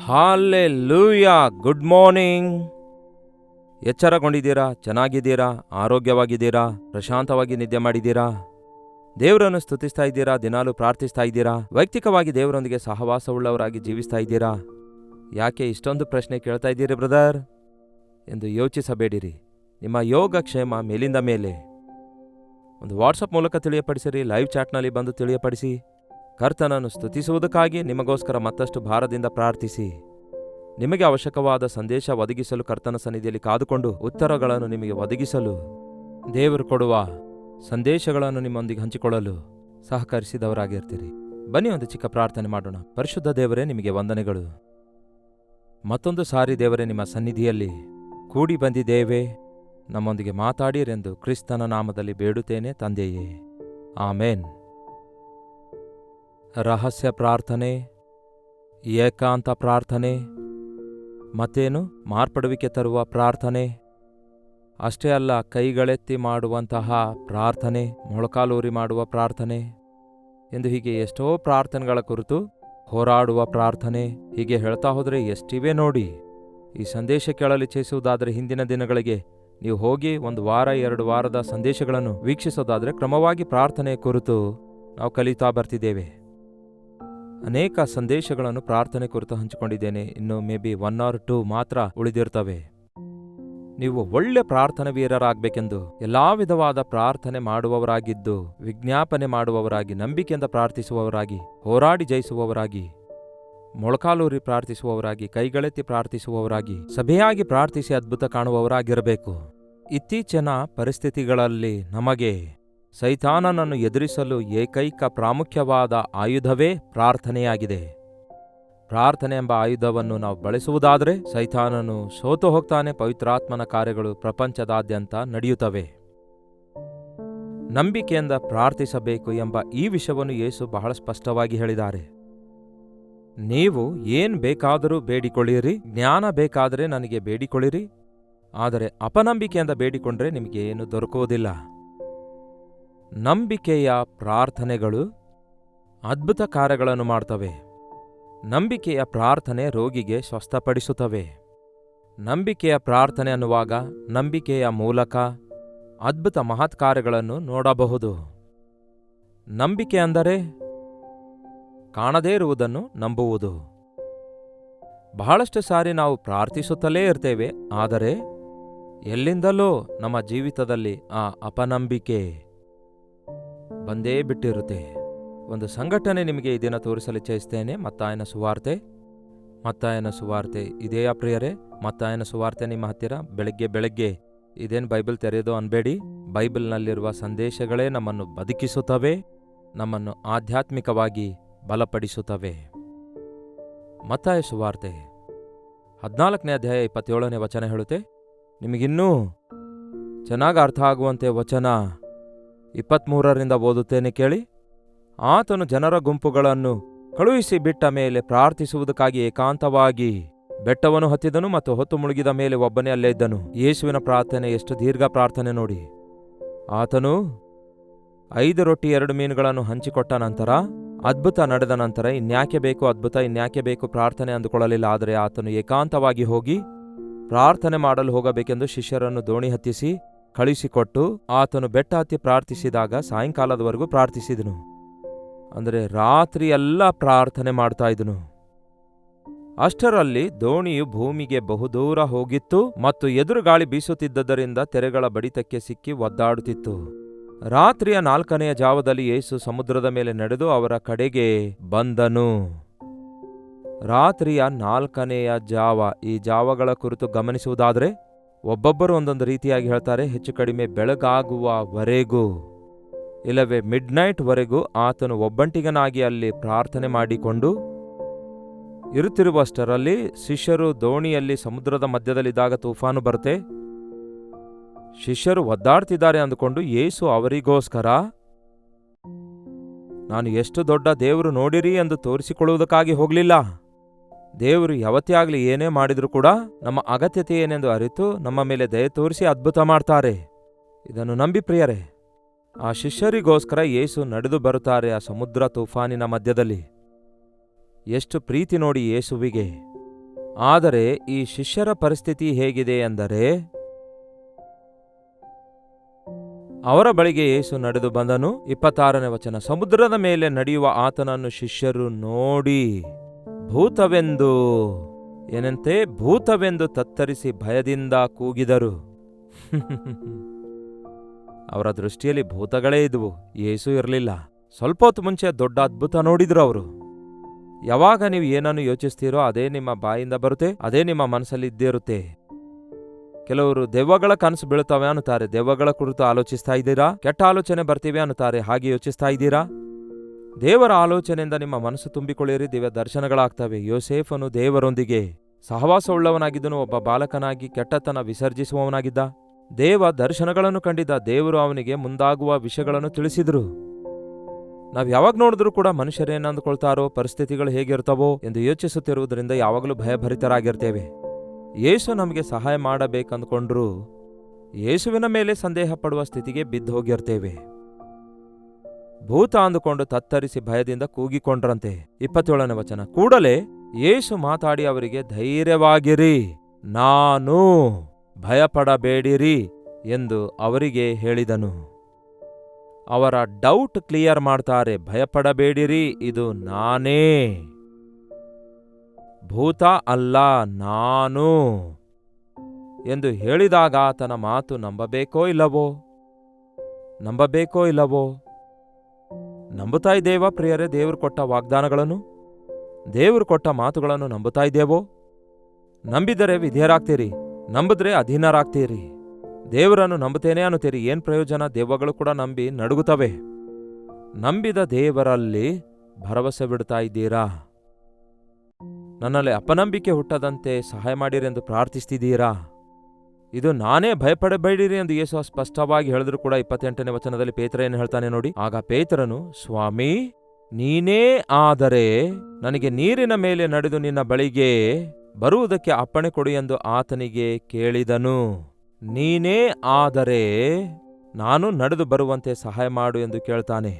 Hallelujah. Good morning. ಎಚ್ಚರಗೊಂಡಿದ್ದೀರಾ? ಚೆನ್ನಾಗಿದ್ದೀರಾ? ಆರೋಗ್ಯವಾಗಿದ್ದೀರಾ? ಪ್ರಶಾಂತವಾಗಿ ನಿದ್ದೆ ಮಾಡಿದ್ದೀರಾ? ದೇವರನ್ನು ಸ್ತುತಿಸ್ತಾ ಇದ್ದೀರಾ? ದಿನಾಲು ಪ್ರಾರ್ಥಿಸ್ತಾ ಇದ್ದೀರಾ? ವೈಯಕ್ತಿಕವಾಗಿ ದೇವರೊಂದಿಗೆ ಸಹವಾಸವುಳ್ಳವರಾಗಿ ಜೀವಿಸ್ತಾ ಇದ್ದೀರಾ? ಯಾಕೆ ಇಷ್ಟೊಂದು ಪ್ರಶ್ನೆ ಕೇಳ್ತಾ ಇದ್ದೀರಿ ಬ್ರದರ್ ಎಂದು ಯೋಚಿಸಬೇಡಿರಿ. ನಿಮ್ಮ ಯೋಗಕ್ಷೇಮ ಮೇಲಿಂದ ಮೇಲೆ. ಒಂದು ವಾಟ್ಸಪ್ ಮೂಲಕ ತಿಳಿಯಪಡಿಸಿರಿ, ಲೈವ್ ಚಾಟ್ನಲ್ಲಿ ಬಂದು ತಿಳಿಯಪಡಿಸಿ. ಕರ್ತನನ್ನು ಸ್ತುತಿಸುವುದಕ್ಕಾಗಿ ನಿಮಗೋಸ್ಕರ ಮತ್ತಷ್ಟು ಭಾರದಿಂದ ಪ್ರಾರ್ಥಿಸಿ. ನಿಮಗೆ ಅವಶ್ಯಕವಾದ ಸಂದೇಶ ಒದಗಿಸಲು ಕರ್ತನ ಸನ್ನಿಧಿಯಲ್ಲಿ ಕಾದುಕೊಂಡು ಉತ್ತರಗಳನ್ನು ನಿಮಗೆ ಒದಗಿಸಲು, ದೇವರು ಕೊಡುವ ಸಂದೇಶಗಳನ್ನು ನಿಮ್ಮೊಂದಿಗೆ ಹಂಚಿಕೊಳ್ಳಲು ಸಹಕರಿಸಿದವರಾಗಿರ್ತೀರಿ. ಬನ್ನಿ ಒಂದು ಚಿಕ್ಕ ಪ್ರಾರ್ಥನೆ ಮಾಡೋಣ. ಪರಿಶುದ್ಧ ದೇವರೇ, ನಿಮಗೆ ವಂದನೆಗಳು. ಮತ್ತೊಂದು ಸಾರಿ ದೇವರೇ, ನಿಮ್ಮ ಸನ್ನಿಧಿಯಲ್ಲಿ ಕೂಡಿ ಬಂದಿದ್ದೇವೆ. ನಮ್ಮೊಂದಿಗೆ ಮಾತಾಡಿರೆಂದು ಕ್ರಿಸ್ತನ ನಾಮದಲ್ಲಿ ಬೇಡುತ್ತೇನೆ ತಂದೆಯೇ, ಆಮೇನ್. ರಹಸ್ಯ ಪ್ರಾರ್ಥನೆ, ಏಕಾಂತ ಪ್ರಾರ್ಥನೆ, ಮತ್ತೇನು ಮಾರ್ಪಡುವಿಕೆ ತರುವ ಪ್ರಾರ್ಥನೆ. ಅಷ್ಟೇ ಅಲ್ಲ, ಕೈಗಳೆತ್ತಿ ಮಾಡುವಂತಹ ಪ್ರಾರ್ಥನೆ, ಮೊಳಕಾಲೂರಿ ಮಾಡುವ ಪ್ರಾರ್ಥನೆ ಎಂದು ಹೀಗೆ ಎಷ್ಟೋ ಪ್ರಾರ್ಥನೆಗಳ ಕುರಿತು ಹೋರಾಡುವ ಪ್ರಾರ್ಥನೆ. ಹೀಗೆ ಹೇಳ್ತಾ ಹೋದರೆ ಎಷ್ಟಿವೆ ನೋಡಿ. ಈ ಸಂದೇಶ ಕೇಳಲು ಇಚ್ಛಿಸುವುದಾದರೆ ಹಿಂದಿನ ದಿನಗಳಿಗೆ ನೀವು ಹೋಗಿ 1 ವಾರ 2 ವಾರದ ಸಂದೇಶಗಳನ್ನು ವೀಕ್ಷಿಸೋದಾದರೆ ಕ್ರಮವಾಗಿ ಪ್ರಾರ್ಥನೆ ಕುರಿತು ನಾವು ಕಲಿತಾ ಬರ್ತಿದ್ದೇವೆ. ಅನೇಕ ಸಂದೇಶಗಳನ್ನು ಪ್ರಾರ್ಥನೆ ಕುರಿತು ಹಂಚಿಕೊಂಡಿದ್ದೇನೆ. ಇನ್ನು ಮೇ ಬಿ 1 or 2 ಮಾತ್ರ ಉಳಿದಿರ್ತವೆ. ನೀವು ಒಳ್ಳೆ ಪ್ರಾರ್ಥನೆ ವೀರರಾಗಬೇಕೆಂದು ಎಲ್ಲಾ ವಿಧವಾದ ಪ್ರಾರ್ಥನೆ ಮಾಡುವವರಾಗಿದ್ದು, ವಿಜ್ಞಾಪನೆ ಮಾಡುವವರಾಗಿ, ನಂಬಿಕೆಯಿಂದ ಪ್ರಾರ್ಥಿಸುವವರಾಗಿ, ಹೋರಾಡಿ ಜಯಿಸುವವರಾಗಿ, ಮೊಳಕಾಲೂರಿ ಪ್ರಾರ್ಥಿಸುವವರಾಗಿ, ಕೈಗಳೆತ್ತಿ ಪ್ರಾರ್ಥಿಸುವವರಾಗಿ, ಸಭೆಯಾಗಿ ಪ್ರಾರ್ಥಿಸಿ ಅದ್ಭುತ ಕಾಣುವವರಾಗಿರಬೇಕು. ಇತ್ತೀಚಿನ ಪರಿಸ್ಥಿತಿಗಳಲ್ಲಿ ನಮಗೆ ಸೈತಾನನನ್ನು ಎದುರಿಸಲು ಏಕೈಕ ಪ್ರಾಮುಖ್ಯವಾದ ಆಯುಧವೇ ಪ್ರಾರ್ಥನೆಯಾಗಿದೆ. ಪ್ರಾರ್ಥನೆ ಎಂಬ ಆಯುಧವನ್ನು ನಾವು ಬಳಸುವುದಾದರೆ ಸೈತಾನನು ಸೋತು ಹೋಗ್ತಾನೆ. ಪವಿತ್ರಾತ್ಮನ ಕಾರ್ಯಗಳು ಪ್ರಪಂಚದಾದ್ಯಂತ ನಡೆಯುತ್ತವೆ. ನಂಬಿಕೆಯಿಂದ ಪ್ರಾರ್ಥಿಸಬೇಕು ಎಂಬ ಈ ವಿಷಯವನ್ನು ಯೇಸು ಬಹಳ ಸ್ಪಷ್ಟವಾಗಿ ಹೇಳಿದ್ದಾರೆ. ನೀವು ಏನ್ ಬೇಕಾದರೂ ಬೇಡಿಕೊಳ್ಳಿರಿ, ಜ್ಞಾನ ಬೇಕಾದರೆ ನನಗೆ ಬೇಡಿಕೊಳ್ಳಿರಿ, ಆದರೆ ಅಪನಂಬಿಕೆಯಿಂದ ಬೇಡಿಕೊಂಡ್ರೆ ನಿಮಗೆ ಏನು ದೊರಕುವುದಿಲ್ಲ. ನಂಬಿಕೆಯ ಪ್ರಾರ್ಥನೆಗಳು ಅದ್ಭುತ ಕಾರ್ಯಗಳನ್ನು ಮಾಡ್ತವೆ. ನಂಬಿಕೆಯ ಪ್ರಾರ್ಥನೆ ರೋಗಿಗೆ ಸ್ವಸ್ಥಪಡಿಸುತ್ತವೆ. ನಂಬಿಕೆಯ ಪ್ರಾರ್ಥನೆ ಅನ್ನುವಾಗ ನಂಬಿಕೆಯ ಮೂಲಕ ಅದ್ಭುತ ಮಹತ್ ಕಾರ್ಯಗಳನ್ನು ನೋಡಬಹುದು. ನಂಬಿಕೆ ಅಂದರೆ ಕಾಣದೇ ಇರುವುದನ್ನು ನಂಬುವುದು. ಬಹಳಷ್ಟು ಸಾರಿ ನಾವು ಪ್ರಾರ್ಥಿಸುತ್ತಲೇ ಇರ್ತೇವೆ, ಆದರೆ ಎಲ್ಲಿಂದಲೋ ನಮ್ಮ ಜೀವಿತದಲ್ಲಿ ಆ ಅಪನಂಬಿಕೆ ಬಂದೇ ಬಿಟ್ಟಿರುತ್ತೆ. ಒಂದು ಸಂಘಟನೆ ನಿಮಗೆ ಈ ದಿನ ತೋರಿಸಲು ಇಚ್ಛಿಸ್ತೇನೆ. ಮತ್ತಾಯನ ಸುವಾರ್ತೆ ಇದೆಯಾ ಪ್ರಿಯರೇ? ಮತ್ತಾಯನ ಸುವಾರ್ತೆ ನಿಮ್ಮ ಹತ್ತಿರ ಬೆಳಗ್ಗೆ ಇದೇನು ಬೈಬಲ್ ತೆರೆಯೋದು ಅನ್ಬೇಡಿ. ಬೈಬಲ್ನಲ್ಲಿರುವ ಸಂದೇಶಗಳೇ ನಮ್ಮನ್ನು ಬದುಕಿಸುತ್ತವೆ, ನಮ್ಮನ್ನು ಆಧ್ಯಾತ್ಮಿಕವಾಗಿ ಬಲಪಡಿಸುತ್ತವೆ. ಮತ್ತಾಯ ಸುವಾರ್ತೆ 14ನೇ ಅಧ್ಯಾಯ 27ನೇ ವಚನ ಹೇಳುತ್ತೆ. ನಿಮಗಿನ್ನೂ ಚೆನ್ನಾಗಿ ಅರ್ಥ ಆಗುವಂತೆ ವಚನ 23ರಿಂದ ಓದುತ್ತೇನೆ ಕೇಳಿ. ಆತನು ಜನರ ಗುಂಪುಗಳನ್ನು ಕಳುಹಿಸಿ ಬಿಟ್ಟ ಮೇಲೆ ಪ್ರಾರ್ಥಿಸುವುದಕ್ಕಾಗಿ ಏಕಾಂತವಾಗಿ ಬೆಟ್ಟವನ್ನು ಹತ್ತಿದನು ಮತ್ತು ಹೊತ್ತು ಮುಳುಗಿದ ಮೇಲೆ ಒಬ್ಬನೇ ಅಲ್ಲೇ ಇದ್ದನು. ಯೇಸುವಿನ ಪ್ರಾರ್ಥನೆ ಎಷ್ಟು ದೀರ್ಘ ಪ್ರಾರ್ಥನೆ ನೋಡಿ. ಆತನು 5 ರೊಟ್ಟಿ 2 ಮೀನುಗಳನ್ನು ಹಂಚಿಕೊಟ್ಟ ನಂತರ, ಅದ್ಭುತ ನಡೆದ ನಂತರ ಇನ್ಯಾಕೆ ಬೇಕು ಅದ್ಭುತ, ಇನ್ಯಾಕೆ ಬೇಕು ಪ್ರಾರ್ಥನೆ ಅಂದುಕೊಳ್ಳಲಿಲ್ಲ. ಆದರೆ ಆತನು ಏಕಾಂತವಾಗಿ ಹೋಗಿ ಪ್ರಾರ್ಥನೆ ಮಾಡಲು ಹೋಗಬೇಕೆಂದು ಶಿಷ್ಯರನ್ನು ದೋಣಿ ಹತ್ತಿಸಿ ಕಳಿಸಿಕೊಟ್ಟು ಆತನು ಬೆಟ್ಟ ಹತ್ತಿ ಪ್ರಾರ್ಥಿಸಿದಾಗ ಸಾಯಂಕಾಲದವರೆಗೂ ಪ್ರಾರ್ಥಿಸಿದನು. ಅಂದರೆ ರಾತ್ರಿ ಎಲ್ಲ ಪ್ರಾರ್ಥನೆ ಮಾಡ್ತಾ ಇದ್ದನು. ಅಷ್ಟರಲ್ಲಿ ದೋಣಿಯು ಭೂಮಿಗೆ ಬಹುದೂರ ಹೋಗಿತ್ತು ಮತ್ತು ಎದುರು ಗಾಳಿ ಬೀಸುತ್ತಿದ್ದರಿಂದ ತೆರೆಗಳ ಬಡಿತಕ್ಕೆ ಸಿಕ್ಕಿ ಒದ್ದಾಡುತ್ತಿತ್ತು. ರಾತ್ರಿಯ 4ನೆಯ ಜಾವದಲ್ಲಿ ಯೇಸು ಸಮುದ್ರದ ಮೇಲೆ ನಡೆದು ಅವರ ಕಡೆಗೆ ಬಂದನು. ರಾತ್ರಿಯ 4ನೆಯ ಜಾವ. ಈ ಜಾವಗಳ ಕುರಿತು ಗಮನಿಸುವುದಾದರೆ ಒಬ್ಬೊಬ್ಬರು ಒಂದೊಂದು ರೀತಿಯಾಗಿ ಹೇಳ್ತಾರೆ. ಹೆಚ್ಚು ಕಡಿಮೆ ಬೆಳಗಾಗುವವರೆಗೂ, ಇಲ್ಲವೇ ಮಿಡ್ನೈಟ್ವರೆಗೂ ಆತನು ಒಬ್ಬಂಟಿಗನಾಗಿ ಅಲ್ಲಿ ಪ್ರಾರ್ಥನೆ ಮಾಡಿಕೊಂಡು ಇರುತ್ತಿರುವಷ್ಟರಲ್ಲಿ ಶಿಷ್ಯರು ದೋಣಿಯಲ್ಲಿ ಸಮುದ್ರದ ಮಧ್ಯದಲ್ಲಿದ್ದಾಗ ತೂಫಾನು ಬರುತ್ತೆ. ಶಿಷ್ಯರು ಒದ್ದಾಡ್ತಿದ್ದಾರೆ ಅಂದುಕೊಂಡು ಯೇಸು ಅವರಿಗೋಸ್ಕರ ನಾನು ಎಷ್ಟು ದೊಡ್ಡ ದೇವರು ನೋಡಿರಿ ಎಂದು ತೋರಿಸಿಕೊಳ್ಳುವುದಕ್ಕಾಗಿ ಹೋಗಲಿಲ್ಲ. ದೇವರು ಯಾವತ್ತೇ ಆಗಲಿ ಏನೇ ಮಾಡಿದರೂ ಕೂಡ ನಮ್ಮ ಅಗತ್ಯತೆ ಏನೆಂದು ಅರಿತು ನಮ್ಮ ಮೇಲೆ ದಯೆ ತೋರಿಸಿ ಅದ್ಭುತ ಮಾಡ್ತಾರೆ. ಇದನ್ನು ನಂಬಿ ಪ್ರಿಯರೇ, ಆ ಶಿಷ್ಯರಿಗೋಸ್ಕರ ಯೇಸು ನಡೆದು ಬರುತ್ತಾರೆ ಆ ಸಮುದ್ರ ತೂಫಾನಿನ ಮಧ್ಯದಲ್ಲಿ. ಎಷ್ಟು ಪ್ರೀತಿ ನೋಡಿ ಯೇಸುವಿಗೆ. ಆದರೆ ಈ ಶಿಷ್ಯರ ಪರಿಸ್ಥಿತಿ ಹೇಗಿದೆ ಎಂದರೆ, ಅವರ ಬಳಿಗೆ ಯೇಸು ನಡೆದು ಬಂದನು. 26ನೇ ವಚನ. ಸಮುದ್ರದ ಮೇಲೆ ನಡೆಯುವ ಆತನನ್ನು ಶಿಷ್ಯರು ನೋಡಿ ಭೂತವೆಂದು ಏನಂತೆ ಭೂತವೆಂದು ತತ್ತರಿಸಿ ಭಯದಿಂದ ಕೂಗಿದರು. ಅವರ ದೃಷ್ಟಿಯಲ್ಲಿ ಭೂತಗಳೇ ಇದ್ವು, ಯೇಸು ಇರಲಿಲ್ಲ. ಸ್ವಲ್ಪ ಹೊತ್ತು ಮುಂಚೆ ದೊಡ್ಡ ಅದ್ಭುತ ನೋಡಿದ್ರು ಅವರು. ಯಾವಾಗ ನೀವು ಏನನ್ನು ಯೋಚಿಸ್ತೀರೋ ಅದೇ ನಿಮ್ಮ ಬಾಯಿಂದ ಬರುತ್ತೆ, ಅದೇ ನಿಮ್ಮ ಮನಸ್ಸಲ್ಲಿ ಇದ್ದೇ ಇರುತ್ತೆ. ಕೆಲವರು ದೆವ್ವಗಳ ಕನಸು ಬೀಳುತ್ತವೆ ಅನ್ನುತ್ತಾರೆ. ದೆವ್ವಗಳ ಕುರಿತು ಆಲೋಚಿಸ್ತಾ ಇದ್ದೀರಾ? ಕೆಟ್ಟ ಆಲೋಚನೆ ಬರ್ತೀವಿ ಅನ್ನುತ್ತಾರೆ. ಹಾಗೆ ಯೋಚಿಸ್ತಾ ಇದ್ದೀರಾ? ದೇವರ ಆಲೋಚನೆಯಿಂದ ನಿಮ್ಮ ಮನಸ್ಸು ತುಂಬಿಕೊಳ್ಳಿರಿ, ದಿವ್ಯ ದರ್ಶನಗಳಾಗ್ತವೆ. ಯೋಸೇಫನು ದೇವರೊಂದಿಗೆ ಸಹವಾಸವುಳ್ಳವನಾಗಿದ್ದನು. ಒಬ್ಬ ಬಾಲಕನಾಗಿ ಕೆಟ್ಟತನ ವಿಸರ್ಜಿಸುವವನಾಗಿದ್ದ. ದೇವ ದರ್ಶನಗಳನ್ನು ಕಂಡಿದ್ದ. ದೇವರು ಅವನಿಗೆ ಮುಂದಾಗುವ ವಿಷಯಗಳನ್ನು ತಿಳಿಸಿದ್ರು. ನಾವು ಯಾವಾಗ ನೋಡಿದ್ರೂ ಕೂಡ ಮನುಷ್ಯರೇನು ಅಂದುಕೊಳ್ತಾರೋ, ಪರಿಸ್ಥಿತಿಗಳು ಹೇಗಿರ್ತವೋ ಎಂದು ಯೋಚಿಸುತ್ತಿರುವುದರಿಂದ ಯಾವಾಗಲೂ ಭಯಭರಿತರಾಗಿರ್ತೇವೆ. ಯೇಸು ನಮಗೆ ಸಹಾಯ ಮಾಡಬೇಕಂದ್ಕೊಂಡ್ರೂ ಯೇಸುವಿನ ಮೇಲೆ ಸಂದೇಹ ಪಡುವ ಸ್ಥಿತಿಗೆ ಬಿದ್ದು ಹೋಗಿರ್ತೇವೆ. ಭೂತ ಅಂದುಕೊಂಡು ತತ್ತರಿಸಿ ಭಯದಿಂದ ಕೂಗಿಕೊಂಡ್ರಂತೆ. 27ನೇ ವಚನ. ಕೂಡಲೇ ಯೇಸು ಮಾತಾಡಿ ಅವರಿಗೆ, ಧೈರ್ಯವಾಗಿರಿ, ನಾನು, ಭಯಪಡಬೇಡಿರಿ ಎಂದು ಅವರಿಗೆ ಹೇಳಿದನು. ಅವರ ಡೌಟ್ ಕ್ಲಿಯರ್ ಮಾಡ್ತಾರೆ. ಭಯಪಡಬೇಡಿರಿ, ಇದು ನಾನೇ, ಭೂತ ಅಲ್ಲ, ನಾನು ಎಂದು ಹೇಳಿದಾಗ ಆತನ ಮಾತು ನಂಬಬೇಕೋ ಇಲ್ಲವೋ? ನಂಬಬೇಕೋ ಇಲ್ಲವೋ? ನಂಬುತ್ತಾ ಇದ್ದೇವಾ ಪ್ರಿಯರೇ? ದೇವರು ಕೊಟ್ಟ ವಾಗ್ದಾನಗಳನ್ನು, ದೇವರು ಕೊಟ್ಟ ಮಾತುಗಳನ್ನು ನಂಬುತ್ತಾ ಇದ್ದೇವೋ? ನಂಬಿದರೆ ವಿಧೇಯರಾಗ್ತೀರಿ, ನಂಬಿದ್ರೆ ಅಧೀನರಾಗ್ತೀರಿ. ದೇವರನ್ನು ನಂಬುತ್ತೇನೆ ಅನ್ನುತ್ತೀರಿ, ಏನ್ ಪ್ರಯೋಜನ? ದೆವ್ವಗಳು ಕೂಡ ನಂಬಿ ನಡುಗುತ್ತವೆ. ನಂಬಿದ ದೇವರಲ್ಲಿ ಭರವಸೆ ಬಿಡ್ತಾ ಇದ್ದೀರಾ? ನನ್ನಲ್ಲಿ ಅಪನಂಬಿಕೆ ಹುಟ್ಟದಂತೆ ಸಹಾಯ ಮಾಡಿರೆಂದು ಪ್ರಾರ್ಥಿಸ್ತಿದ್ದೀರಾ? ಇದು ನಾನೇ, ಭಯಪಡಬೇಡಿರಿ ಎಂದು ಯೇಸು ಸ್ಪಷ್ಟವಾಗಿ ಹೇಳಿದ್ರು ಕೂಡ 28ನೇ ವಚನದಲ್ಲಿ ಪೇತ್ರ ಏನು ಹೇಳ್ತಾನೆ ನೋಡಿ. ಆಗ ಪೇತ್ರನು, ಸ್ವಾಮಿ, ನೀನೇ ಆದರೆ ನನಗೆ ನೀರಿನ ಮೇಲೆ ನಡೆದು ನಿನ್ನ ಬಳಿಗೆ ಬರುವುದಕ್ಕೆ ಅಪ್ಪಣೆ ಕೊಡು ಎಂದು ಆತನಿಗೆ ಕೇಳಿದನು. ನೀನೇ ಆದರೆ ನಾನು ನಡೆದು ಬರುವಂತೆ ಸಹಾಯ ಮಾಡು ಎಂದು ಕೇಳ್ತಾನೆ.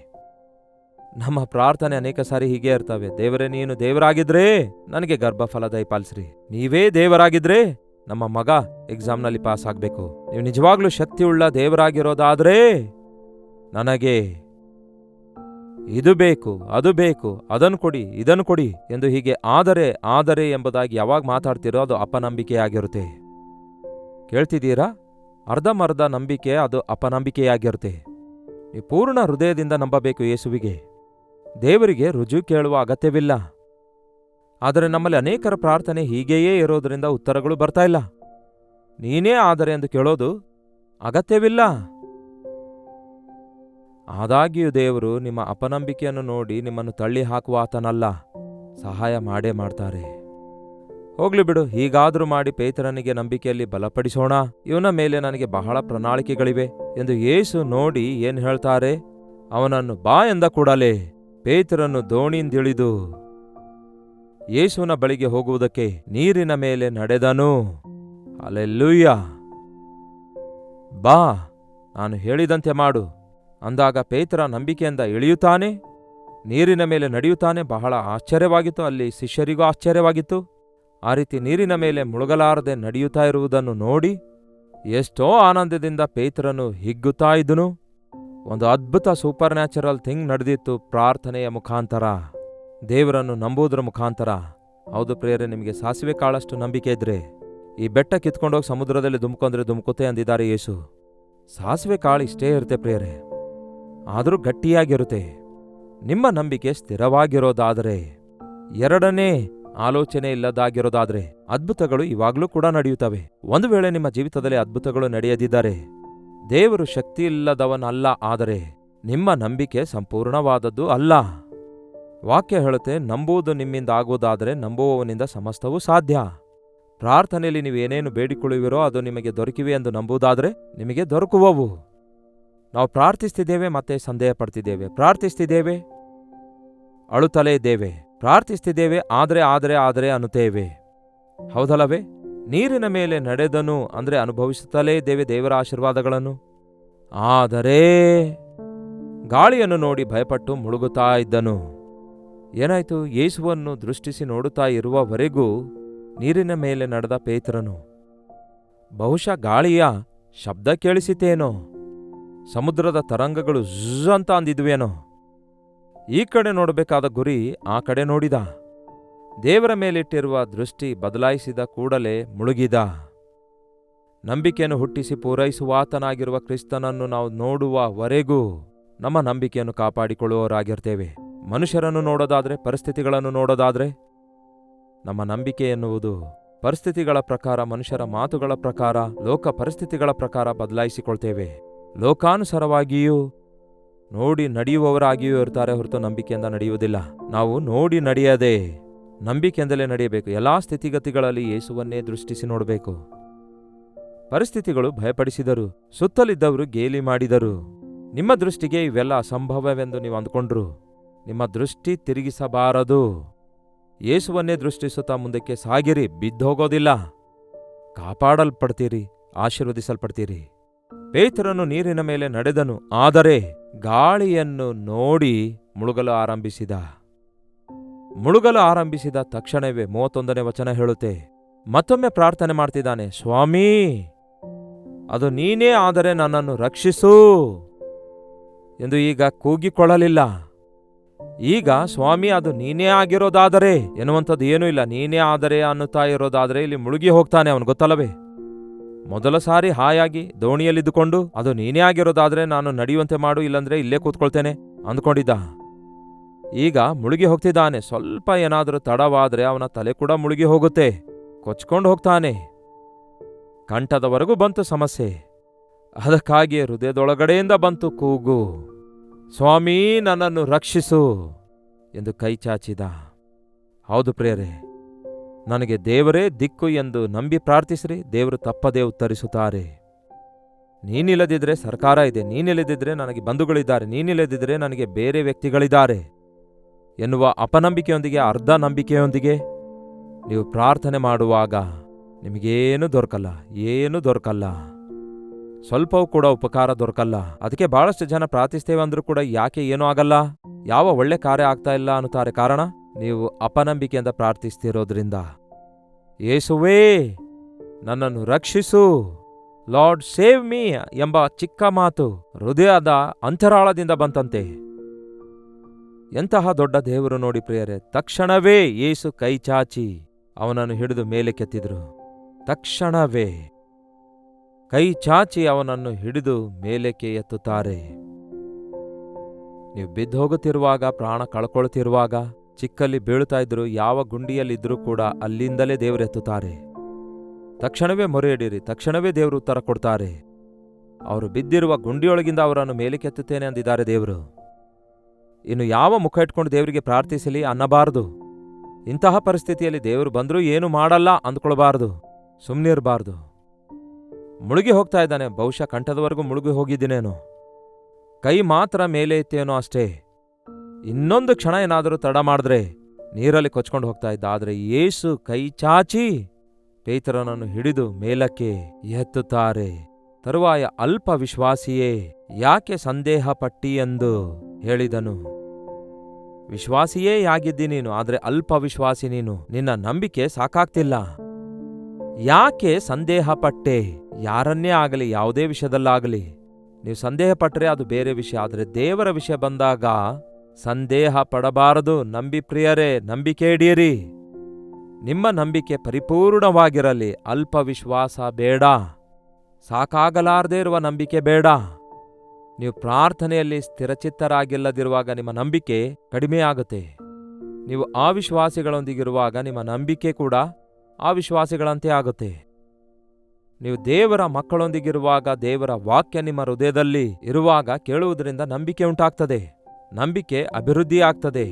ನಮ್ಮ ಪ್ರಾರ್ಥನೆ ಅನೇಕ ಸಾರಿ ಹೀಗೆ ಇರ್ತವೆ. ದೇವರೇ, ನೀನು ದೇವರಾಗಿದ್ರೆ ನನಗೆ ಗರ್ಭಫಲ ದಯಪಾಲಿಸ್ರಿ. ನೀವೇ ದೇವರಾಗಿದ್ರೆ ನಮ್ಮ ಮಗ ಎಕ್ಸಾಮ್ನಲ್ಲಿ ಪಾಸ್ ಆಗ್ಬೇಕು. ನೀವು ನಿಜವಾಗ್ಲೂ ಶಕ್ತಿಯುಳ್ಳ ದೇವರಾಗಿರೋದಾದ್ರೆ ನನಗೆ ಇದು ಬೇಕು, ಅದು ಬೇಕು, ಅದನ್ನು ಕೊಡಿ, ಇದನ್ನು ಕೊಡಿ ಎಂದು ಹೀಗೆ ಆದರೆ ಎಂಬುದಾಗಿ ಯಾವಾಗ ಮಾತಾಡ್ತಿರೋ ಅದು ಅಪನಂಬಿಕೆಯಾಗಿರುತ್ತೆ. ಕೇಳ್ತಿದ್ದೀರಾ? ಅರ್ಧಮರ್ಧ ನಂಬಿಕೆ ಅದು ಅಪನಂಬಿಕೆಯಾಗಿರುತ್ತೆ. ನೀವು ಪೂರ್ಣ ಹೃದಯದಿಂದ ನಂಬಬೇಕು ಯೇಸುವಿಗೆ. ದೇವರಿಗೆ ರುಜು ಕೇಳುವ ಅಗತ್ಯವಿಲ್ಲ. ಆದರೆ ನಮ್ಮಲ್ಲಿ ಅನೇಕರ ಪ್ರಾರ್ಥನೆ ಹೀಗೆಯೇ ಇರೋದರಿಂದ ಉತ್ತರಗಳು ಬರ್ತಾ ಇಲ್ಲ. ನೀನೇ ಆದರೆ ಎಂದು ಕೇಳೋದು ಅಗತ್ಯವಿಲ್ಲ. ಆದಾಗ್ಯೂ ದೇವರು ನಿಮ್ಮ ಅಪನಂಬಿಕೆಯನ್ನು ನೋಡಿ ನಿಮ್ಮನ್ನು ತಳ್ಳಿ ಹಾಕುವ ಆತನಲ್ಲ, ಸಹಾಯ ಮಾಡೇ ಮಾಡ್ತಾರೆ. ಹೋಗ್ಲಿ ಬಿಡು, ಹೀಗಾದ್ರೂ ಮಾಡಿ ಪೇತ್ರನಿಗೆ ನಂಬಿಕೆಯಲ್ಲಿ ಬಲಪಡಿಸೋಣ. ಇವನ ಮೇಲೆ ನನಗೆ ಬಹಳ ಪ್ರಣಾಳಿಕೆಗಳಿವೆ ಎಂದು ಯೇಸು ನೋಡಿ ಏನ್ ಹೇಳ್ತಾರೆ? ಅವನನ್ನು ಬಾ ಎಂದ ಕೂಡಲೇ ಪೇತ್ರನು ದೋಣಿಯಿಂದಿಳಿದು ಯೇಸುವಿನ ಬಳಿಗೆ ಹೋಗುವುದಕ್ಕೆ ನೀರಿನ ಮೇಲೆ ನಡೆದನು. ಹಲ್ಲೆಲೂಯಾ! ಬಾ, ನಾನು ಹೇಳಿದಂತೆ ಮಾಡು ಅಂದಾಗ ಪೇತ್ರ ನಂಬಿಕೆಯಿಂದ ಇಳಿಯುತ್ತಾನೆ, ನೀರಿನ ಮೇಲೆ ನಡೆಯುತ್ತಾನೆ. ಬಹಳ ಆಶ್ಚರ್ಯವಾಗಿತ್ತು. ಅಲ್ಲಿ ಶಿಷ್ಯರಿಗೂ ಆಶ್ಚರ್ಯವಾಗಿತ್ತು. ಆ ರೀತಿ ನೀರಿನ ಮೇಲೆ ಮುಳುಗಲಾರದೆ ನಡೆಯುತ್ತಾ ಇರುವುದನ್ನು ನೋಡಿ ಎಷ್ಟೋ ಆನಂದದಿಂದ ಪೇತ್ರನು ಹಿಗ್ಗುತ್ತಾ ಇದ್ದನು. ಒಂದು ಅದ್ಭುತ ಸೂಪರ್ ನ್ಯಾಚುರಲ್ ಥಿಂಗ್ ನಡೆದಿತ್ತು ಪ್ರಾರ್ಥನೆಯ ಮುಖಾಂತರ, ದೇವರನ್ನು ನಂಬುವುದರ ಮುಖಾಂತರ. ಹೌದು ಪ್ರಿಯರೇ, ನಿಮಗೆ ಸಾಸಿವೆ ಕಾಳಷ್ಟು ನಂಬಿಕೆ ಇದ್ರೆ ಈ ಬೆಟ್ಟ ಕಿತ್ಕೊಂಡೋಗಿ ಸಮುದ್ರದಲ್ಲಿ ಧುಮುಕೊಂಡ್ರೆ ಧುಮುಕುತ್ತೆ ಅಂದಿದ್ದಾರೆ ಯೇಸು. ಸಾಸಿವೆ ಕಾಳು ಇಷ್ಟೇ ಇರುತ್ತೆ ಪ್ರಿಯರೇ, ಆದರೂ ಗಟ್ಟಿಯಾಗಿರುತ್ತೆ. ನಿಮ್ಮ ನಂಬಿಕೆ ಸ್ಥಿರವಾಗಿರೋದಾದರೆ, ಎರಡನೇ ಆಲೋಚನೆ ಇಲ್ಲದಾಗಿರೋದಾದ್ರೆ ಅದ್ಭುತಗಳು ಇವಾಗ್ಲೂ ಕೂಡ ನಡೆಯುತ್ತವೆ. ಒಂದು ವೇಳೆ ನಿಮ್ಮ ಜೀವಿತದಲ್ಲಿ ಅದ್ಭುತಗಳು ನಡೆಯದಿದ್ದರೆ ದೇವರು ಶಕ್ತಿ ಇಲ್ಲದವನಲ್ಲ, ಆದರೆ ನಿಮ್ಮ ನಂಬಿಕೆ ಸಂಪೂರ್ಣವಾದದ್ದು ಅಲ್ಲ. ವಾಕ್ಯ ಹೇಳುತ್ತೆ, ನಂಬುವುದು ನಿಮ್ಮಿಂದ ಆಗುವುದಾದರೆ ನಂಬುವವನಿಂದ ಸಮಸ್ತವೂ ಸಾಧ್ಯ. ಪ್ರಾರ್ಥನೆಯಲ್ಲಿ ನೀವೇನೇನು ಬೇಡಿಕೊಳ್ಳುವಿರೋ ಅದು ನಿಮಗೆ ದೊರಕಿವೆ ಎಂದು ನಂಬುವುದಾದರೆ ನಿಮಗೆ ದೊರಕುವವು. ನಾವು ಪ್ರಾರ್ಥಿಸ್ತಿದ್ದೇವೆ, ಮತ್ತೆ ಸಂದೇಹ ಪಡ್ತಿದ್ದೇವೆ. ಪ್ರಾರ್ಥಿಸ್ತಿದ್ದೇವೆ, ಅಳುತ್ತಲೇ ಇದ್ದೇವೆ. ಪ್ರಾರ್ಥಿಸ್ತಿದ್ದೇವೆ, ಆದರೆ ಅನ್ನುತ್ತೇವೆ. ಹೌದಲ್ಲವೇ? ನೀರಿನ ಮೇಲೆ ನಡೆದನು ಅಂದ್ರೆ ಅನುಭವಿಸುತ್ತಲೇ ಇದ್ದೇವೆ ದೇವರ ಆಶೀರ್ವಾದಗಳನ್ನು. ಆದರೆ ಗಾಳಿಯನ್ನು ನೋಡಿ ಭಯಪಟ್ಟು ಮುಳುಗುತ್ತಾ ಇದ್ದನು. ಏನಾಯ್ತು? ಯೇಸುವನ್ನು ದೃಷ್ಟಿಸಿ ನೋಡುತ್ತಾ ಇರುವವರೆಗೂ ನೀರಿನ ಮೇಲೆ ನಡೆದ ಪೇತ್ರನು. ಬಹುಶಃ ಗಾಳಿಯ ಶಬ್ದ ಕೇಳಿಸಿತೇನೋ, ಸಮುದ್ರದ ತರಂಗಗಳು ಝ್ ಅಂತ ಅಂದಿದ್ವೇನೋ. ಈ ಕಡೆ ನೋಡಬೇಕಾದ ಗುರಿ ಆ ಕಡೆ ನೋಡಿದ. ದೇವರ ಮೇಲಿಟ್ಟಿರುವ ದೃಷ್ಟಿ ಬದಲಾಯಿಸಿದ ಕೂಡಲೇ ಮುಳುಗಿದ. ನಂಬಿಕೆಯನ್ನು ಹುಟ್ಟಿಸಿ ಪೂರೈಸುವಾತನಾಗಿರುವ ಕ್ರಿಸ್ತನನ್ನು ನಾವು ನೋಡುವವರೆಗೂ ನಮ್ಮ ನಂಬಿಕೆಯನ್ನು ಕಾಪಾಡಿಕೊಳ್ಳುವವರಾಗಿರ್ತೇವೆ. ಮನುಷ್ಯರನ್ನು ನೋಡೋದಾದ್ರೆ, ಪರಿಸ್ಥಿತಿಗಳನ್ನು ನೋಡೋದಾದ್ರೆ, ನಮ್ಮ ನಂಬಿಕೆ ಎನ್ನುವುದು ಪರಿಸ್ಥಿತಿಗಳ ಪ್ರಕಾರ, ಮನುಷ್ಯರ ಮಾತುಗಳ ಪ್ರಕಾರ, ಲೋಕ ಪರಿಸ್ಥಿತಿಗಳ ಪ್ರಕಾರ ಬದಲಾಯಿಸಿಕೊಳ್ತೇವೆ. ಲೋಕಾನುಸಾರವಾಗಿಯೂ ನೋಡಿ ನಡೆಯುವವರಾಗಿಯೂ ಇರ್ತಾರೆ ಹೊರತು ನಂಬಿಕೆಯಿಂದ ನಡೆಯುವುದಿಲ್ಲ. ನಾವು ನೋಡಿ ನಡೆಯದೆ ನಂಬಿಕೆಯಿಂದಲೇ ನಡೆಯಬೇಕು. ಎಲ್ಲಾ ಸ್ಥಿತಿಗತಿಗಳಲ್ಲಿ ಯೇಸುವನ್ನೇ ದೃಷ್ಟಿಸಿ ನೋಡಬೇಕು. ಪರಿಸ್ಥಿತಿಗಳು ಭಯಪಡಿಸಿದರು, ಸುತ್ತಲಿದ್ದವರು ಗೇಲಿ ಮಾಡಿದರು. ನಿಮ್ಮ ದೃಷ್ಟಿಗೆ ಇವೆಲ್ಲ ಅಸಂಭವವೆಂದು ನೀವು ಅಂದುಕೊಂಡ್ರು. ನಿಮ್ಮ ದೃಷ್ಟಿ ತಿರುಗಿಸಬಾರದು. ಯೇಸುವನ್ನೇ ದೃಷ್ಟಿಸುತ್ತಾ ಮುಂದಕ್ಕೆ ಸಾಗಿರಿ. ಬಿದ್ದೋಗೋದಿಲ್ಲ, ಕಾಪಾಡಲ್ಪಡ್ತೀರಿ, ಆಶೀರ್ವದಿಸಲ್ಪಡ್ತೀರಿ. ಪೇತ್ರನು ನೀರಿನ ಮೇಲೆ ನಡೆದನು, ಆದರೆ ಗಾಳಿಯನ್ನು ನೋಡಿ ಮುಳುಗಲು ಆರಂಭಿಸಿದ ತಕ್ಷಣವೇ 31ನೇ ವಚನ ಹೇಳುತ್ತೆ, ಮತ್ತೊಮ್ಮೆ ಪ್ರಾರ್ಥನೆ ಮಾಡ್ತಿದ್ದಾನೆ, ಸ್ವಾಮೀ, ಅದು ನೀನೇ ಆದರೆ ನನ್ನನ್ನು ರಕ್ಷಿಸು ಎಂದು ಈಗ ಕೂಗಿಕೊಳ್ಳಲಿಲ್ಲ. ಈಗ ಸ್ವಾಮಿ ಅದು ನೀನೇ ಆಗಿರೋದಾದರೆ ಎನ್ನುವಂಥದ್ದು ಏನೂ ಇಲ್ಲ. ನೀನೇ ಆದರೆ ಅನ್ನುತ್ತಾ ಇರೋದಾದರೆ ಇಲ್ಲಿ ಮುಳುಗಿ ಹೋಗ್ತಾನೆ ಅವನು, ಗೊತ್ತಲ್ಲವೇ? ಮೊದಲ ಸಾರಿ ಹಾಯಾಗಿ ದೋಣಿಯಲ್ಲಿದ್ದುಕೊಂಡು ಅದು ನೀನೇ ಆಗಿರೋದಾದ್ರೆ ನಾನು ನಡೆಯುವಂತೆ ಮಾಡು, ಇಲ್ಲಂದ್ರೆ ಇಲ್ಲೇ ಕೂತ್ಕೊಳ್ತೇನೆ ಅಂದ್ಕೊಂಡಿದ್ದ. ಈಗ ಮುಳುಗಿ ಹೋಗ್ತಿದ್ದಾನೆ. ಸ್ವಲ್ಪ ಏನಾದರೂ ತಡವಾದ್ರೆ ಅವನ ತಲೆ ಕೂಡ ಮುಳುಗಿ ಹೋಗುತ್ತೆ, ಕೊಚ್ಕೊಂಡು ಹೋಗ್ತಾನೆ. ಕಂಠದವರೆಗೂ ಬಂತು ಸಮಸ್ಯೆ. ಅದಕ್ಕಾಗಿ ಹೃದಯದೊಳಗಡೆಯಿಂದ ಬಂತು ಕೂಗು, ಸ್ವಾಮೀ ನನ್ನನ್ನು ರಕ್ಷಿಸು ಎಂದು ಕೈ ಚಾಚಿದ. ಹೌದು ಪ್ರಿಯರೇ, ನನಗೆ ದೇವರೇ ದಿಕ್ಕು ಎಂದು ನಂಬಿ ಪ್ರಾರ್ಥಿಸ್ರಿ, ದೇವರು ತಪ್ಪದೇ ಉತ್ತರಿಸುತ್ತಾರೆ. ನೀನಿಲ್ಲದಿದ್ರೆ ಸರ್ಕಾರ ಇದೆ, ನೀನಿಲ್ಲದಿದ್ರೆ ನನಗೆ ಬಂಧುಗಳಿದ್ದಾರೆ, ನೀನಿಲ್ಲದಿದ್ರೆ ನನಗೆ ಬೇರೆ ವ್ಯಕ್ತಿಗಳಿದ್ದಾರೆ ಎನ್ನುವ ಅಪನಂಬಿಕೆಯೊಂದಿಗೆ, ಅರ್ಧ ನಂಬಿಕೆಯೊಂದಿಗೆ ನೀವು ಪ್ರಾರ್ಥನೆ ಮಾಡುವಾಗ ನಿಮಗೇನು ದೊರಕಲ್ಲ, ಸ್ವಲ್ಪವೂ ಕೂಡ ಉಪಕಾರ ದೊರಕಲ್ಲ. ಅದಕ್ಕೆ ಬಹಳಷ್ಟು ಜನ ಪ್ರಾರ್ಥಿಸ್ತೇವೆ ಅಂದ್ರೂ ಕೂಡ ಯಾಕೆ ಏನೂ ಆಗಲ್ಲ, ಯಾವ ಒಳ್ಳೆ ಕಾರ್ಯ ಆಗ್ತಾ ಇಲ್ಲ ಅನ್ನುತ್ತಾರೆ. ಕಾರಣ, ನೀವು ಅಪನಂಬಿಕೆಯಿಂದ ಪ್ರಾರ್ಥಿಸ್ತಿರೋದ್ರಿಂದ. ಯೇಸುವೇ ನನ್ನನ್ನು ರಕ್ಷಿಸು, ಲಾರ್ಡ್ ಸೇವ್ ಮೀ ಎಂಬ ಚಿಕ್ಕ ಮಾತು ಹೃದಯದ ಅಂತರಾಳದಿಂದ ಬಂತಂತೆ. ಎಂತಹ ದೊಡ್ಡ ದೇವರು ನೋಡಿ ಪ್ರಿಯರೇ. ತಕ್ಷಣವೇ ಯೇಸು ಕೈ ಚಾಚಿ ಅವನನ್ನು ಹಿಡಿದು ಮೇಲೆ ಕೆತ್ತಿದ್ರು. ತಕ್ಷಣವೇ ಕೈ ಚಾಚಿ ಅವನನ್ನು ಹಿಡಿದು ಮೇಲಕ್ಕೆ ಎತ್ತುತ್ತಾರೆ. ನೀವು ಬಿದ್ದು ಹೋಗುತ್ತಿರುವಾಗ, ಪ್ರಾಣ ಕಳ್ಕೊಳ್ತಿರುವಾಗ, ಚಿಕ್ಕಲ್ಲಿ ಬೀಳುತ್ತಾ ಇದ್ರು, ಯಾವ ಗುಂಡಿಯಲ್ಲಿದ್ರೂ ಕೂಡ ಅಲ್ಲಿಂದಲೇ ದೇವರು ಎತ್ತುತ್ತಾರೆ. ತಕ್ಷಣವೇ ಮೊರೆ ಇಡಿರಿ, ತಕ್ಷಣವೇ ದೇವರು ಉತ್ತರ ಕೊಡ್ತಾರೆ. ಅವರು ಬಿದ್ದಿರುವ ಗುಂಡಿಯೊಳಗಿಂದ ಅವರನ್ನು ಮೇಲಕ್ಕೆ ಎತ್ತುತ್ತೇನೆ ಅಂದಿದ್ದಾರೆ ದೇವರು. ಇನ್ನು ಯಾವ ಮುಖ ಇಟ್ಕೊಂಡು ದೇವರಿಗೆ ಪ್ರಾರ್ಥಿಸಲಿ ಅನ್ನಬಾರದು. ಇಂತಹ ಪರಿಸ್ಥಿತಿಯಲ್ಲಿ ದೇವರು ಬಂದರೂ ಏನು ಮಾಡಲ್ಲ ಅಂದ್ಕೊಳ್ಬಾರ್ದು, ಸುಮ್ಮನಿರಬಾರ್ದು. ಮುಳುಗಿ ಹೋಗ್ತಾ ಇದ್ದಾನೆ, ಬಹುಶಃ ಕಂಠದವರೆಗೂ ಮುಳುಗಿ ಹೋಗಿದ್ದೀನೇನೋ, ಕೈ ಮಾತ್ರ ಮೇಲೆ ಎತ್ತೇನೋ ಅಷ್ಟೇ. ಇನ್ನೊಂದು ಕ್ಷಣ ಏನಾದರೂ ತಡ ಮಾಡಿದ್ರೆ ನೀರಲ್ಲಿ ಕೊಚ್ಕೊಂಡು ಹೋಗ್ತಾ ಇದ್ದ. ಆದರೆ ಯೇಸು ಕೈ ಚಾಚಿ ಪೇತ್ರನನ್ನು ಹಿಡಿದು ಮೇಲಕ್ಕೆ ಎತ್ತುತ್ತಾರೆ. ತರುವಾಯ ಅಲ್ಪ ವಿಶ್ವಾಸಿಯೇ, ಯಾಕೆ ಸಂದೇಹ ಪಟ್ಟಿ ಎಂದು ಹೇಳಿದನು. ವಿಶ್ವಾಸಿಯೇ ಯಾಗಿದ್ದಿ ನೀನು, ಆದರೆ ಅಲ್ಪ ವಿಶ್ವಾಸಿ ನೀನು, ನಿನ್ನ ನಂಬಿಕೆ ಸಾಕಾಗ್ತಿಲ್ಲ. ಯಾಕೆ ಸಂದೇಹ ಪಟ್ಟೆ? ಯಾರನ್ನೇ ಆಗಲಿ, ಯಾವುದೇ ವಿಷಯದಲ್ಲಾಗಲಿ ನೀವು ಸಂದೇಹ ಪಟ್ಟರೆ ಅದು ಬೇರೆ ವಿಷಯ. ಆದರೆ ದೇವರ ವಿಷಯ ಬಂದಾಗ ಸಂದೇಹ ಪಡಬಾರದು. ನಂಬಿ ಪ್ರಿಯರೇ, ನಂಬಿಕೆ ಇಡಿಯಿರಿ. ನಿಮ್ಮ ನಂಬಿಕೆ ಪರಿಪೂರ್ಣವಾಗಿರಲಿ. ಅಲ್ಪ ವಿಶ್ವಾಸ ಬೇಡ, ಸಾಕಾಗಲಾರದೇ ಇರುವ ನಂಬಿಕೆ ಬೇಡ. ನೀವು ಪ್ರಾರ್ಥನೆಯಲ್ಲಿ ಸ್ಥಿರಚಿತ್ತರಾಗಿಲ್ಲದಿರುವಾಗ ನಿಮ್ಮ ನಂಬಿಕೆ ಕಡಿಮೆಯಾಗುತ್ತೆ. ನೀವು ಅವಿಶ್ವಾಸಿಗಳೊಂದಿಗಿರುವಾಗ ನಿಮ್ಮ ನಂಬಿಕೆ ಕೂಡ ಅವಿಶ್ವಾಸಿಗಳಂತೆ ಆಗುತ್ತೆ. ನೀವು ದೇವರ ಮಕ್ಕಳೊಂದಿಗಿರುವಾಗ, ದೇವರ ವಾಕ್ಯ ನಿಮ್ಮ ಹೃದಯದಲ್ಲಿ ಇರುವಾಗ ಕೇಳುವುದರಿಂದ ನಂಬಿಕೆ ಉಂಟಾಗ್ತದೆ, ನಂಬಿಕೆ ಅಭಿವೃದ್ಧಿ ಆಗ್ತದೆ.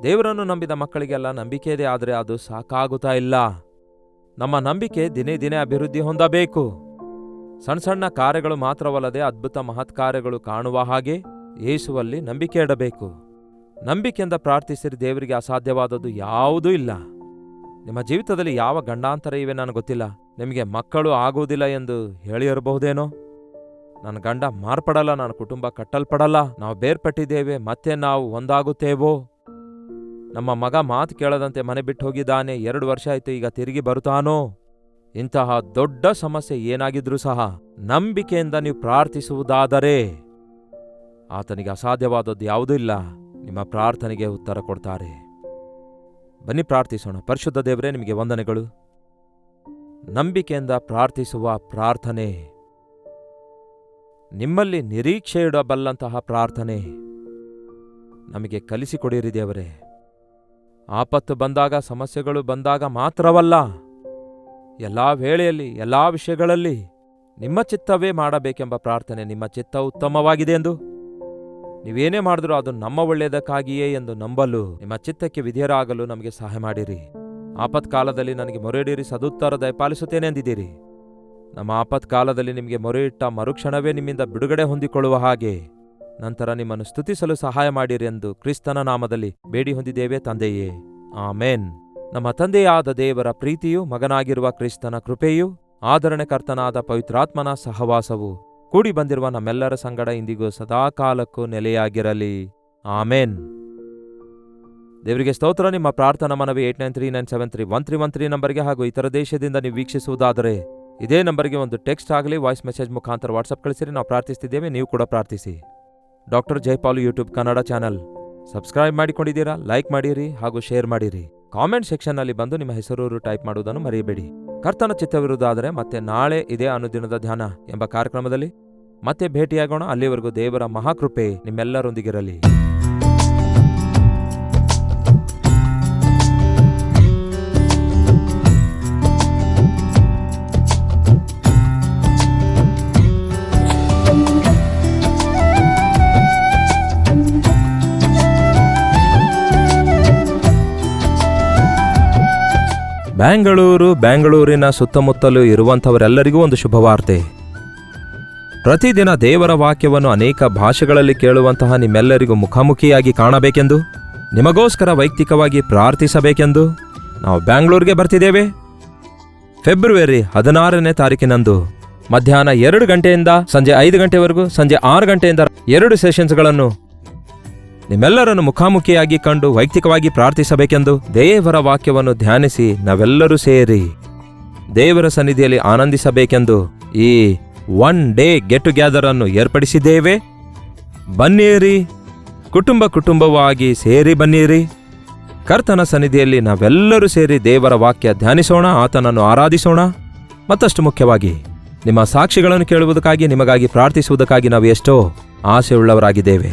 ದೇವರನ್ನು ನಂಬಿದ ಮಕ್ಕಳಿಗೆಲ್ಲ ನಂಬಿಕೆ ಇದೆ, ಆದರೆ ಅದು ಸಾಕಾಗುತ್ತಾ ಇಲ್ಲ. ನಮ್ಮ ನಂಬಿಕೆ ದಿನೇ ದಿನೇ ಅಭಿವೃದ್ಧಿ ಹೊಂದಬೇಕು. ಸಣ್ಣ ಸಣ್ಣ ಕಾರ್ಯಗಳು ಮಾತ್ರವಲ್ಲದೆ ಅದ್ಭುತ ಮಹತ್ ಕಾರ್ಯಗಳು ಕಾಣುವ ಹಾಗೆ ಯೇಸುವಲ್ಲಿ ನಂಬಿಕೆ ಇಡಬೇಕು. ನಂಬಿಕೆಯಿಂದ ಪ್ರಾರ್ಥಿಸಿರಿ, ದೇವರಿಗೆ ಅಸಾಧ್ಯವಾದದ್ದು ಯಾವುದೂ ಇಲ್ಲ. ನಿಮ್ಮ ಜೀವಿತದಲ್ಲಿ ಯಾವ ಗಂಡಾಂತರ ಇವೆ ನನಗೆ ಗೊತ್ತಿಲ್ಲ. ನಿಮಗೆ ಮಕ್ಕಳು ಆಗುವುದಿಲ್ಲ ಎಂದು ಹೇಳಿರಬಹುದೇನೋ. ನನ್ನ ಗಂಡ ಮಾರ್ಪಡಲ್ಲ, ನನ್ನ ಕುಟುಂಬ ಕಟ್ಟಲ್ಪಡಲ್ಲ, ನಾವು ಬೇರ್ಪಟ್ಟಿದ್ದೇವೆ, ಮತ್ತೆ ನಾವು ಒಂದಾಗುತ್ತೇವೋ. ನಮ್ಮ ಮಗ ಮಾತು ಕೇಳದಂತೆ ಮನೆ ಬಿಟ್ಟು ಹೋಗಿದ್ದಾನೆ, 2 ವರ್ಷ ಆಯ್ತು, ಈಗ ತಿರುಗಿ ಬರುತ್ತಾನೋ? ಇಂತಹ ದೊಡ್ಡ ಸಮಸ್ಯೆ ಏನಾಗಿದ್ರೂ ಸಹ ನಂಬಿಕೆಯಿಂದ ನೀವು ಪ್ರಾರ್ಥಿಸುವುದಾದರೆ ಆತನಿಗೆ ಅಸಾಧ್ಯವಾದದ್ದು ಯಾವುದೂ ಇಲ್ಲ. ನಿಮ್ಮ ಪ್ರಾರ್ಥನೆಗೆ ಉತ್ತರ ಕೊಡ್ತಾರೆ. ಬನ್ನಿ ಪ್ರಾರ್ಥಿಸೋಣ. ಪರಿಶುದ್ಧ ದೇವರೇ, ನಿಮಗೆ ವಂದನೆಗಳು. ನಂಬಿಕೆಯಿಂದ ಪ್ರಾರ್ಥಿಸುವ ಪ್ರಾರ್ಥನೆ, ನಿಮ್ಮಲ್ಲಿ ನಿರೀಕ್ಷೆ ಇಡಬಲ್ಲಂತಹ ಪ್ರಾರ್ಥನೆ ನಮಗೆ ಕಲಿಸಿಕೊಡಿರಿ ದೇವರೇ. ಆಪತ್ತು ಬಂದಾಗ, ಸಮಸ್ಯೆಗಳು ಬಂದಾಗ ಮಾತ್ರವಲ್ಲ, ಎಲ್ಲ ವೇಳೆಯಲ್ಲಿ, ಎಲ್ಲ ವಿಷಯಗಳಲ್ಲಿ ನಿಮ್ಮ ಚಿತ್ತವೇ ಮಾಡಬೇಕೆಂಬ ಪ್ರಾರ್ಥನೆ. ನಿಮ್ಮ ಚಿತ್ತ ಉತ್ತಮವಾಗಿದೆ ಎಂದು ನೀವೇನೇ ಮಾಡಿದ್ರೂ ಅದು ನಮ್ಮ ಒಳ್ಳೆಯದಕ್ಕಾಗಿಯೇ ಎಂದು ನಂಬಲು, ನಿಮ್ಮ ಚಿತ್ತಕ್ಕೆ ವಿಧೇಯರಾಗಲು ನಮಗೆ ಸಹಾಯ ಮಾಡಿರಿ. ಆಪತ್ಕಾಲದಲ್ಲಿ ನನಗೆ ಮೊರೆಯಿಡಿರಿ, ಸದುತ್ತರ ದಯಪಾಲಿಸುತ್ತೇನೆ ಎಂದಿದ್ದೀರಿ. ನಮ್ಮ ಆಪತ್ಕಾಲದಲ್ಲಿ ನಿಮಗೆ ಮೊರೆಯಿಟ್ಟ ಮರುಕ್ಷಣವೇ ನಿಮ್ಮಿಂದ ಬಿಡುಗಡೆ ಹೊಂದಿಕೊಳ್ಳುವ ಹಾಗೆ ನಂತರ ನಿಮ್ಮನ್ನು ಸ್ತುತಿಸಲು ಸಹಾಯ ಮಾಡಿರಿ ಎಂದು ಕ್ರಿಸ್ತನ ನಾಮದಲ್ಲಿ ಬೇಡಿ ಹೊಂದಿದ್ದೇವೆ ತಂದೆಯೇ, ಆಮೇನ್. ನಮ್ಮ ತಂದೆಯಾದ ದೇವರ ಪ್ರೀತಿಯು, ಮಗನಾಗಿರುವ ಕ್ರಿಸ್ತನ ಕೃಪೆಯು, ಆದರಣೆಕರ್ತನಾದ ಪವಿತ್ರಾತ್ಮನ ಸಹವಾಸವು ಕೂಡಿ ಬಂದಿರುವ ನಮ್ಮೆಲ್ಲರ ಸಂಗಡ ಇಂದಿಗೂ ಸದಾಕಾಲಕ್ಕೂ ನೆಲೆಯಾಗಿರಲಿ. ಆಮೇನ್. ದೇವರಿಗೆ ಸ್ತೋತ್ರ. ನಿಮ್ಮ ಪ್ರಾರ್ಥನಾ ಮನವಿ 8939731313 ನಂಬರ್ಗೆ ಹಾಗೂ ಇತರ ದೇಶದಿಂದ ನೀವು ವೀಕ್ಷಿಸುವುದಾದರೆ ಇದೇ ನಂಬರ್ಗೆ ಒಂದು ಟೆಕ್ಸ್ಟ್ ಆಗಲಿ, ವಾಯ್ಸ್ ಮೆಸೇಜ್ ಮುಖಾಂತರ ವಾಟ್ಸಪ್ ಕಳಿಸಿರಿ. ನಾವು ಪ್ರಾರ್ಥಿಸ್ತಿದ್ದೇವೆ, ನೀವು ಕೂಡ ಪ್ರಾರ್ಥಿಸಿ. Doctor Jaipal YouTube Kannada channel subscribe ಮಾಡಿಕೊಂಡಿದ್ದೀರಾ? ಲೈಕ್ ಮಾಡಿರಿ ಹಾಗೂ ಶೇರ್ ಮಾಡಿರಿ. ಕಾಮೆಂಟ್ ಸೆಕ್ಷನ್ನಲ್ಲಿ ಬಂದು ನಿಮ್ಮ ಹೆಸರೂರು ಟೈಪ್ ಮಾಡುವುದನ್ನು ಮರೆಯಬೇಡಿ. ಕರ್ತನ ಚಿತ್ತವಿರುವುದಾದರೆ ಮತ್ತೆ ನಾಳೆ ಇದೇ ಅನುದಿನದ ಧ್ಯಾನ ಎಂಬ ಕಾರ್ಯಕ್ರಮದಲ್ಲಿ ಮತ್ತೆ ಭೇಟಿಯಾಗೋಣ. ಅಲ್ಲಿವರೆಗೂ ದೇವರ ಮಹಾಕೃಪೆ ನಿಮ್ಮೆಲ್ಲರೊಂದಿಗಿರಲಿ. ಬೆಂಗಳೂರಿನ ಸುತ್ತಮುತ್ತಲೂ ಇರುವಂಥವರೆಲ್ಲರಿಗೂ ಒಂದು ಶುಭವಾರ್ತೆ. ಪ್ರತಿದಿನ ದೇವರ ವಾಕ್ಯವನ್ನು ಅನೇಕ ಭಾಷೆಗಳಲ್ಲಿ ಕೇಳುವಂತಹ ನಿಮ್ಮೆಲ್ಲರಿಗೂ ಮುಖಾಮುಖಿಯಾಗಿ ಕಾಣಬೇಕೆಂದು, ನಿಮಗೋಸ್ಕರ ವೈಯಕ್ತಿಕವಾಗಿ ಪ್ರಾರ್ಥಿಸಬೇಕೆಂದು ನಾವು ಬ್ಯಾಂಗ್ಳೂರಿಗೆ ಬರ್ತಿದ್ದೇವೆ. ಫೆಬ್ರವರಿ 16ನೇ ತಾರೀಕಿನಂದು ಮಧ್ಯಾಹ್ನ 2 ಗಂಟೆಯಿಂದ ಸಂಜೆ 5 ಗಂಟೆವರೆಗೂ, ಸಂಜೆ 6 ಗಂಟೆಯಿಂದ 2 ಸೆಷನ್ಸ್ಗಳನ್ನು ನಿಮ್ಮೆಲ್ಲರನ್ನು ಮುಖಾಮುಖಿಯಾಗಿ ಕಂಡು ವೈಯಕ್ತಿಕವಾಗಿ ಪ್ರಾರ್ಥಿಸಬೇಕೆಂದು, ದೇವರ ವಾಕ್ಯವನ್ನು ಧ್ಯಾನಿಸಿ ನಾವೆಲ್ಲರೂ ಸೇರಿ ದೇವರ ಸನ್ನಿಧಿಯಲ್ಲಿ ಆನಂದಿಸಬೇಕೆಂದು ಈ 1 ಡೇ ಗೆಟ್ ಟುಗೆದರ್ ಅನ್ನು ಏರ್ಪಡಿಸಿದ್ದೇವೆ. ಬನ್ನಿರಿ, ಕುಟುಂಬವಾಗಿ ಸೇರಿ ಬನ್ನಿರಿ. ಕರ್ತನ ಸನ್ನಿಧಿಯಲ್ಲಿ ನಾವೆಲ್ಲರೂ ಸೇರಿ ದೇವರ ವಾಕ್ಯ ಧ್ಯಾನಿಸೋಣ, ಆತನನ್ನು ಆರಾಧಿಸೋಣ. ಮತ್ತಷ್ಟು ಮುಖ್ಯವಾಗಿ ನಿಮ್ಮ ಸಾಕ್ಷಿಗಳನ್ನು ಕೇಳುವುದಕ್ಕಾಗಿ, ನಿಮಗಾಗಿ ಪ್ರಾರ್ಥಿಸುವುದಕ್ಕಾಗಿ ನಾವು ಎಷ್ಟೋ ಆಸೆಯುಳ್ಳವರಾಗಿದ್ದೇವೆ.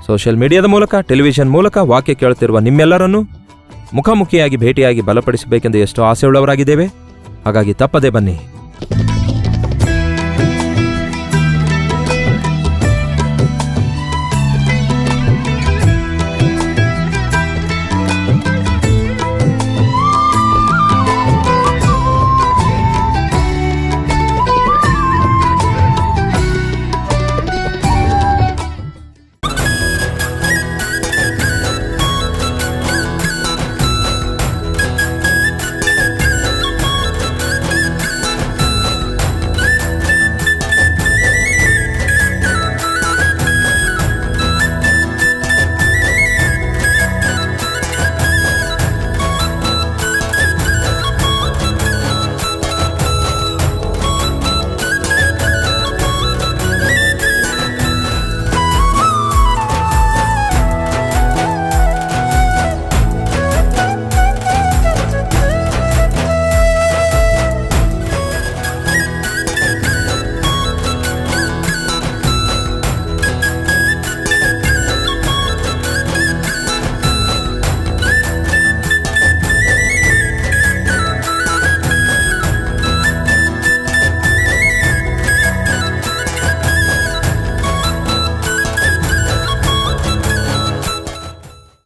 ಸೋಷಿಯಲ್ ಮೀಡಿಯಾದ ಮೂಲಕ, ಟೆಲಿವಿಷನ್ ಮೂಲಕ ವಾಕ್ಯ ಕೇಳುತ್ತಿರುವ ನಿಮ್ಮೆಲ್ಲರನ್ನು ಮುಖಾಮುಖಿಯಾಗಿ ಭೇಟಿಯಾಗಿ ಬಲಪಡಿಸಬೇಕೆಂದು ಎಷ್ಟೋ ಆಸೆಯುಳ್ಳವರಾಗಿದ್ದೇವೆ. ಹಾಗಾಗಿ ತಪ್ಪದೆ ಬನ್ನಿ.